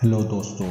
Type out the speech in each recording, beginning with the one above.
Hello دوستو،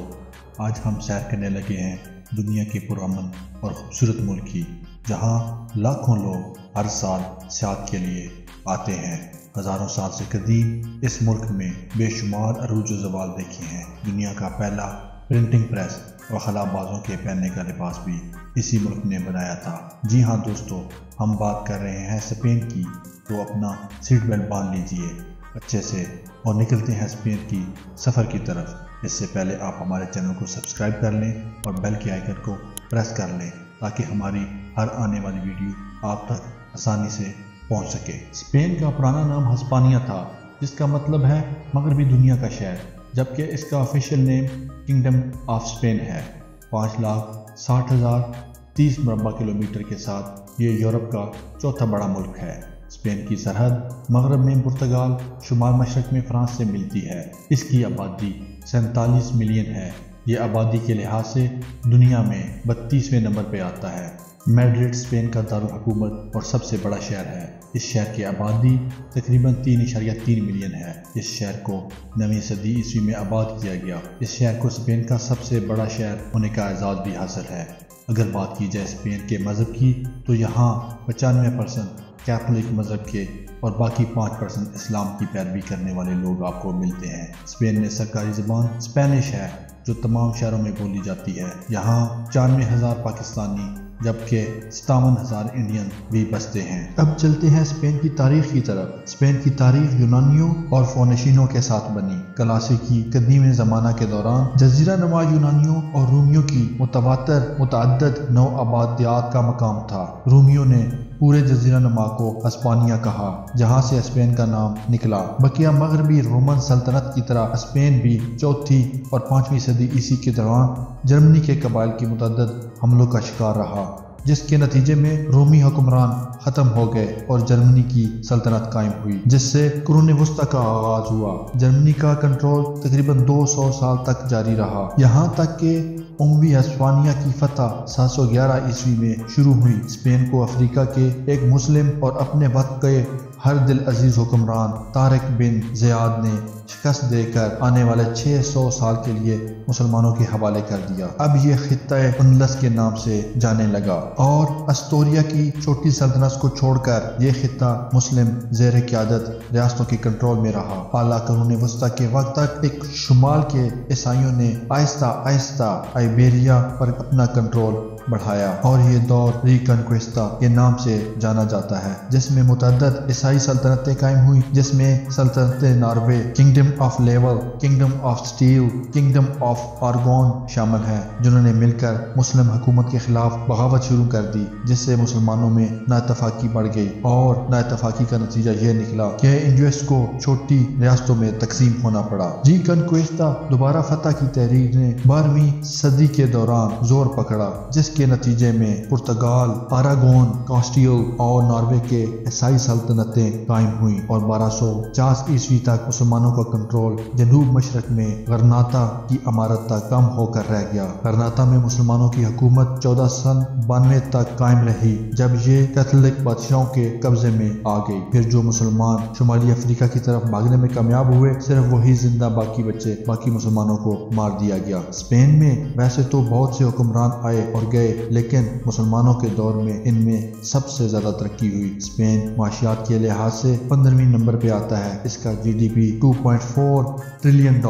آج ہم سیر کرنے لگے ہیں دنیا کے پرامن اور خوبصورت ملک کی، جہاں لاکھوں لوگ ہر سال سیاحت کے لیے آتے ہیں۔ ہزاروں سال سے قدیم اس ملک میں بے شمار عروج و زوال دیکھے ہیں۔ دنیا کا پہلا پرنٹنگ پریس اور خلا بازوں کے پہننے کا لباس بھی اسی ملک نے بنایا تھا۔ جی ہاں دوستو، ہم بات کر رہے ہیں اسپین کی، تو اپنا سیٹ بیلٹ باندھ لیجئے اچھے سے اور نکلتے ہیں اسپین کی سفر کی طرف۔ اس سے پہلے آپ ہمارے چینل کو سبسکرائب کر لیں اور بیل کے آئیکن کو پریس کر لیں تاکہ ہماری ہر آنے والی ویڈیو آپ تک آسانی سے پہنچ سکے۔ اسپین کا پرانا نام ہسپانیہ تھا، جس کا مطلب ہے مغربی دنیا کا شہر، جبکہ اس کا official name Kingdom of Spain ہے۔ 5,60,030 مربع کلومیٹر کے ساتھ یہ یورپ کا چوتھا بڑا ملک ہے۔ اسپین کی سرحد مغرب میں پرتگال، شمال مشرق میں فرانس سے ملتی ہے۔ اس کی آبادی 47 ملین ہے۔ یہ آبادی کے لحاظ سے دنیا میں 32ویں نمبر پہ آتا ہے۔ میڈرڈ اسپین کا دارالحکومت اور سب سے بڑا شہر ہے۔ اس شہر کی آبادی تقریباً 3.3 ملین ہے۔ اس شہر کو 9ویں صدی عیسوی میں آباد کیا گیا۔ اس شہر کو اسپین کا سب سے بڑا شہر ہونے کا اعزاز بھی حاصل ہے۔ اگر بات کی جائے اسپین کے مذہب کی، تو یہاں 95% کیتھولک مذہب کے اور باقی 5% اسلام کی پیروی کرنے والے لوگ آپ کو ملتے ہیں۔ اسپین میں سرکاری زبان اسپینش ہے، جو تمام شہروں میں بولی جاتی ہے۔ یہاں 94,000 پاکستانی جبکہ 57,000 انڈین بھی بستے ہیں۔ اب چلتے ہیں اسپین کی تاریخ کی طرف۔ اسپین کی تاریخ یونانیوں اور فونیشینوں کے ساتھ بنی۔ کلاسیکی قدیم زمانہ کے دوران جزیرہ نما یونانیوں اور رومیوں کی متعدد نو آبادیات کا مقام تھا۔ رومیوں نے پورے جزیرہ نما کو ہسپانیہ کہا، جہاں سے اسپین کا نام نکلا۔ بقیہ مغربی رومن سلطنت کی طرح اسپین بھی 4ویں اور 5ویں صدی عیسوی کے دوران جرمنی کے قبائل کی متعدد حملوں کا شکار رہا، جس کے نتیجے میں رومی حکمران ختم ہو گئے اور جرمنی کی سلطنت قائم ہوئی، جس سے قرون وسطی کا آغاز ہوا۔ جرمنی کا کنٹرول تقریباً 200 سال تک جاری رہا، یہاں تک کہ اموی ہسپانیہ کی فتح 711 عیسوی میں شروع ہوئی۔ اسپین کو افریقہ کے ایک مسلم اور اپنے وقت کے ہر دل عزیز حکمران طارق بن زیاد نے شکست دے کر آنے والے 600 سال کے لیے مسلمانوں کے حوالے کر دیا۔ اب یہ خطہ اندلس کے نام سے جانے لگا اور استوریا کی چھوٹی سلطنت کو چھوڑ کر یہ خطہ مسلم زیر قیادت ریاستوں کے کنٹرول میں رہا۔ اعلیٰ قرون وسطی کے وقت تک ایک شمال کے عیسائیوں نے آہستہ آہستہ آئیبیریا پر اپنا کنٹرول بڑھایا، اور یہ دور ریکنکویسٹا کے نام سے جانا جاتا ہے، جس میں متعدد عیسائی سلطنتیں قائم ہوئی، جس میں سلطنت Norway, kingdom of level, kingdom of steel, kingdom of argon شامل ہیں، جنہوں نے مل کر مسلم حکومت کے خلاف بغاوت شروع کر دی، جس سے مسلمانوں میں نااتفاقی بڑھ گئی، اور نااتفاقی کا نتیجہ یہ نکلا کہ انڈیوس کو چھوٹی ریاستوں میں تقسیم ہونا پڑا۔ ریکنکویسٹا دوبارہ فتح کی تحریک نے 12ویں صدی کے دوران زور پکڑا، جس کے نتیجے میں پرتگال، آراگون، کاسٹیل اور ناروے کے عیسائی سلطنتیں قائم ہوئیں، اور 1250 عیسوی تک مسلمانوں کا کنٹرول جنوب مشرق میں غرناطہ کی امارت تک کم ہو کر رہ گیا۔ غرناطہ میں مسلمانوں کی حکومت 1492 تک قائم رہی، جب یہ کیتھولک بادشاہوں کے قبضے میں آ گئی۔ پھر جو مسلمان شمالی افریقہ کی طرف بھاگنے میں کامیاب ہوئے، صرف وہی زندہ باقی بچے، باقی مسلمانوں کو مار دیا گیا۔ اسپین میں ویسے تو بہت سے حکمران آئے اور گئے، لیکن مسلمانوں کے دور میں ان میں سب سے زیادہ ترقی ہوئی۔ اسپین معاشیات کے لحاظ سے 15ویں نمبر پہ آتا ہے۔ اس کا GDP $2.4 ٹریلین،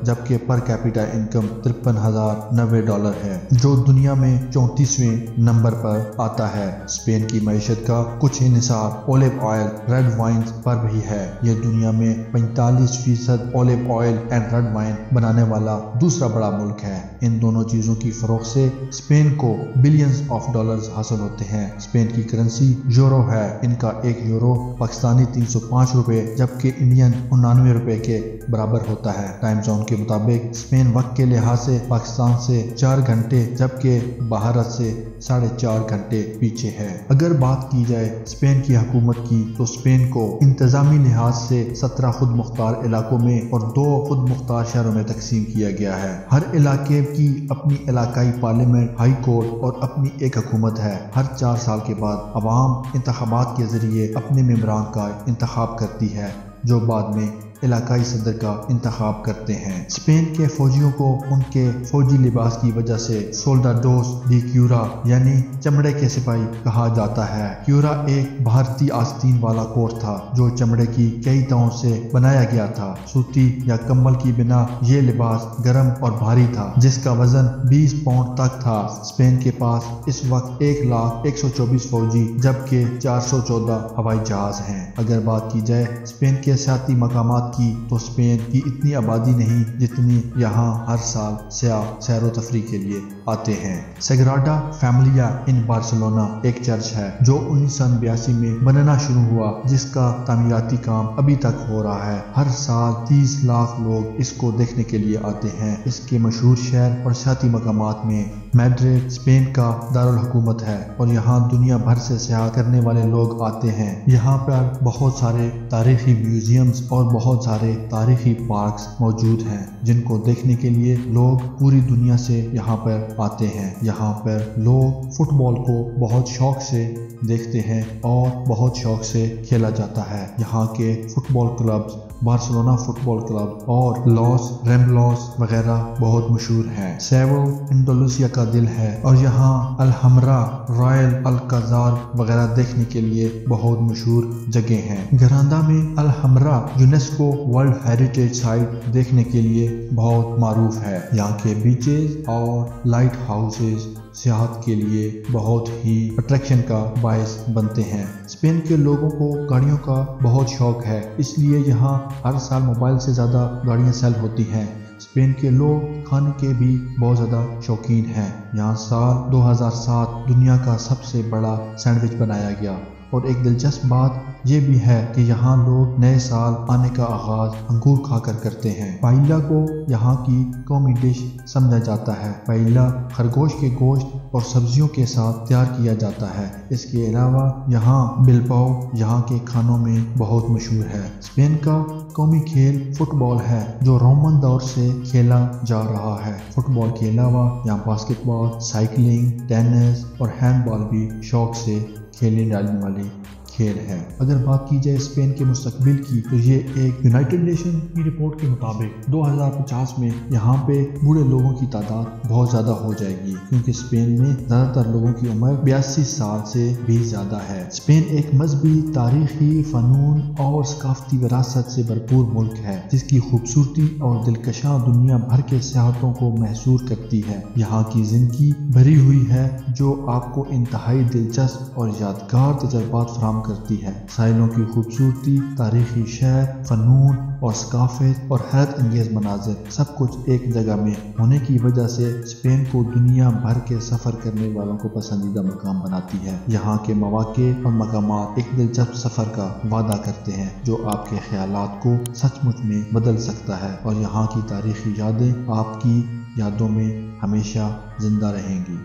جبکہ پر کیپیٹا انکم $53,090 ہے، جو دنیا میں 34ویں نمبر پر آتا ہے۔ اسپین کی معیشت کا کچھ انحصار اولیو آئل، ریڈ وائنز پر بھی ہے۔ یہ دنیا میں 45% اولیو آئل اینڈ ریڈ وائن بنانے والا دوسرا بڑا ملک ہے۔ ان دونوں چیزوں کی فروخت سے اسپین کو بلینز آف ڈالرز حاصل ہوتے ہیں۔ اسپین کی کرنسی یورو ہے۔ ان کا 1 یورو پاکستانی 305 روپے جبکہ انڈین 99 روپے کے برابر ہوتا ہے۔ ٹائم زون کے مطابق اسپین وقت کے لحاظ سے پاکستان سے 4 گھنٹے جبکہ بھارت سے 4.5 گھنٹے پیچھے ہے۔ اگر بات کی جائے اسپین کی حکومت کی، تو اسپین کو انتظامی لحاظ سے 17 خود مختار علاقوں میں اور 2 خود مختار شہروں میں تقسیم کیا گیا ہے۔ ہر علاقے کی اپنی علاقائی پارلیمنٹ، ہائی کورٹ اور اپنی ایک حکومت ہے۔ ہر 4 سال کے بعد عوام انتخابات کے ذریعے اپنے ممبران کا انتخاب کرتی ہے، جو بعد میں علاقائی صدر کا انتخاب کرتے ہیں۔ اسپین کے فوجیوں کو ان کے فوجی لباس کی وجہ سے سولڈاڈوس ڈی کیورا یعنی چمڑے کے سپاہی کہا جاتا ہے۔ کیورا ایک بھارتی آستین والا کوٹ تھا جو چمڑے کی کئی تہوں سے بنایا گیا تھا۔ سوتی یا کمبل کی بنا یہ لباس گرم اور بھاری تھا جس کا وزن 20 پاؤنڈ تک تھا۔ اسپین کے پاس اس وقت 1,124 فوجی جبکہ 414 ہوائی جہاز ہیں۔ اگر بات کی جائے اسپین کے سیاحتی مقامات کی تو اسپین کی اتنی آبادی نہیں جتنی یہاں ہر سال سیاح سیر و تفریح کے لیے آتے ہیں۔ سگراڈا فیملیا ان بارسلونا ایک چرچ ہے جو 1982 میں بننا شروع ہوا جس کا تعمیراتی کام ابھی تک ہو رہا ہے۔ ہر سال 30 لاکھ لوگ اس کو دیکھنے کے لیے آتے ہیں۔ اس کے مشہور شہر اور سیاحتی مقامات میں میڈرڈ اسپین کا دارالحکومت ہے اور یہاں دنیا بھر سے سیاحت کرنے والے لوگ آتے ہیں۔ یہاں پر بہت سارے تاریخی میوزیمز اور بہت سارے تاریخی پارکس موجود ہیں جن کو دیکھنے کے لیے لوگ پوری دنیا سے یہاں پر آتے ہیں۔ یہاں پر لوگ فٹ بال کو بہت شوق سے دیکھتے ہیں اور بہت شوق سے کھیلا جاتا ہے۔ یہاں کے فٹ بال کلبز بارسلونا فٹ بال کلب اور لاس ریمبلوس وغیرہ بہت مشہور ہیں۔ سیول انڈولوسیا کا دل ہے اور یہاں الحمرا، رائل الکازار وغیرہ دیکھنے کے لیے بہت مشہور جگہ ہیں۔ گراندا میں Alhambra UNESCO world heritage site دیکھنے کے لیے بہت معروف ہے۔ یہاں کے بیچز اور لائٹ ہاؤسز سیاحت کے لیے بہت ہی اٹریکشن کا باعث بنتے ہیں۔ اسپین کے لوگوں کو گاڑیوں کا بہت شوق ہے، اس لیے یہاں ہر سال موبائل سے زیادہ گاڑیاں سیل ہوتی ہیں۔ اسپین کے لوگ کھانے کے بھی بہت زیادہ شوقین ہیں۔ یہاں سال 2007 دنیا کا سب سے بڑا سینڈوچ بنایا گیا اور ایک دلچسپ بات یہ بھی ہے کہ یہاں لوگ نئے سال آنے کا آغاز انگور کھا کر کرتے ہیں۔ پائلا کو یہاں کی قومی ڈش سمجھا جاتا ہے۔ پائلا خرگوش کے گوشت اور سبزیوں کے ساتھ تیار کیا جاتا ہے۔ اس کے علاوہ یہاں بلباؤ یہاں کے کھانوں میں بہت مشہور ہے۔ اسپین کا قومی کھیل فٹ بال ہے جو رومن دور سے کھیلا جا رہا ہے۔ فٹ بال کے علاوہ یہاں باسکٹ بال، سائیکلنگ، ٹینس اور ہینڈ بال بھی شوق سے کھیلنے جانے والی کھیل ہے۔ اگر بات کی جائے اسپین کے مستقبل کی تو یہ ایک یونائٹڈ نیشن کی رپورٹ کے مطابق 2050 میں یہاں پہ بوڑھے لوگوں کی تعداد بہت زیادہ ہو جائے گی کیونکہ اسپین میں زیادہ تر لوگوں کی عمر 82 سال سے بھی زیادہ ہے۔ اسپین ایک مذہبی، تاریخی، فنون اور ثقافتی وراثت سے بھرپور ملک ہے جس کی خوبصورتی اور دلکشاں دنیا بھر کے سیاحوں کو محصور کرتی ہے۔ یہاں کی زندگی بھری ہوئی ہے جو آپ کو انتہائی دلچسپ اور یادگار تجربات فراہم کرتی ہے۔ ساحلوں کی خوبصورتی، تاریخی شہر، فنون اور ثقافت اور حیرت انگیز مناظر سب کچھ ایک جگہ میں ہونے کی وجہ سے اسپین کو دنیا بھر کے سفر کرنے والوں کو پسندیدہ مقام بناتی ہے۔ یہاں کے مواقع اور مقامات ایک دلچسپ سفر کا وعدہ کرتے ہیں جو آپ کے خیالات کو سچ مچ میں بدل سکتا ہے اور یہاں کی تاریخی یادیں آپ کی یادوں میں ہمیشہ زندہ رہیں گی۔